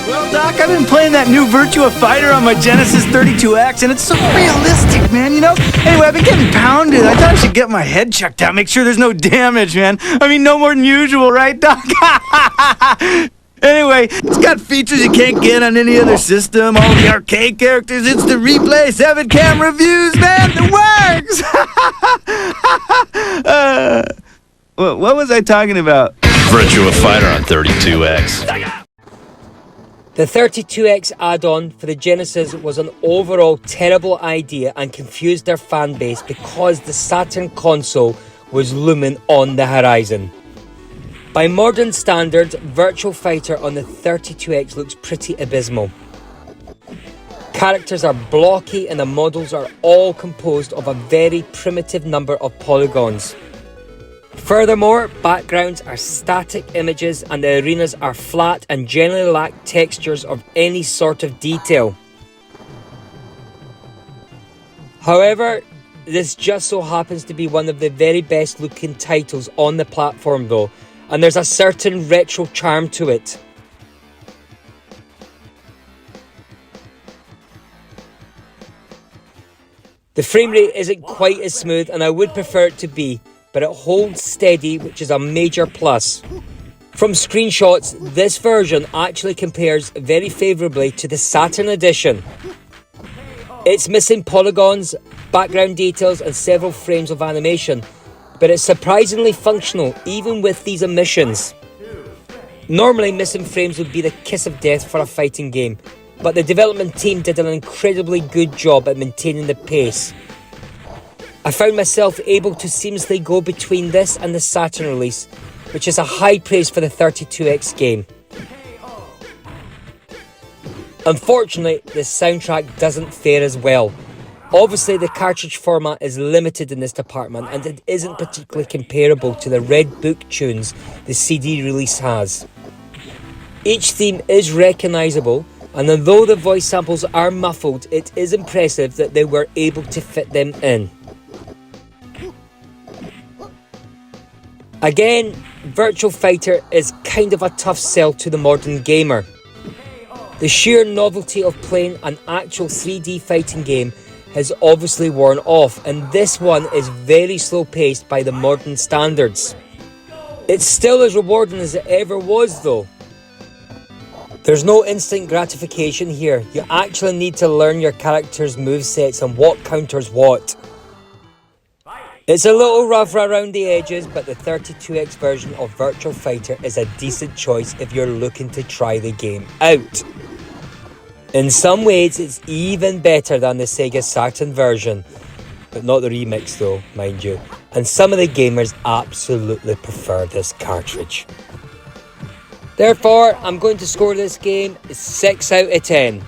Well, Doc, I've been playing that new Virtua fighter on my Genesis 32x, and it's so realistic, man, you know? Anyway, I've been getting pounded. I thought I should get my head checked out, make sure there's no damage, man. I mean, no more than usual, right, Doc? Anyway, it's got features you can't get on any other system. All the arcade characters, instant replay, 7-cam reviews, man, it works! What was I talking about? Virtua fighter on 32x. The 32x add-on for the Genesis was an overall terrible idea and confused their fan base because the Saturn console was looming on the horizon. By modern standards, Virtua Fighter on the 32x looks pretty abysmal. Characters are blocky and the models are all composed of a very primitive number of polygons. Furthermore, backgrounds are static images and the arenas are flat and generally lack textures of any sort of detail. However, this just so happens to be one of the very best looking titles on the platform though, and there's a certain retro charm to it. The frame rate isn't quite as smooth and I would prefer it to be, but it holds steady, which is a major plus. From screenshots, this version actually compares very favourably to the Saturn edition. It's missing polygons, background details and several frames of animation, but it's surprisingly functional even with these omissions. Normally missing frames would be the kiss of death for a fighting game, but the development team did an incredibly good job at maintaining the pace. I found myself able to seamlessly go between this and the Saturn release, which is a high praise for the 32x game. Unfortunately, the soundtrack doesn't fare as well. Obviously, the cartridge format is limited in this department and it isn't particularly comparable to the Red Book tunes the CD release has. Each theme is recognisable, and although the voice samples are muffled, it is impressive that they were able to fit them in. Again, Virtua Fighter is kind of a tough sell to the modern gamer. The sheer novelty of playing an actual 3D fighting game has obviously worn off, and this one is very slow paced by the modern standards. It's still as rewarding as it ever was though. There's no instant gratification here. You actually need to learn your character's movesets and what counters what. It's a little rough around the edges, but the 32x version of Virtua Fighter is a decent choice if you're looking to try the game out. In some ways, it's even better than the SEGA Saturn version, but not the remix though, mind you. And some of the gamers absolutely prefer this cartridge. Therefore, I'm going to score this game 6 out of 10.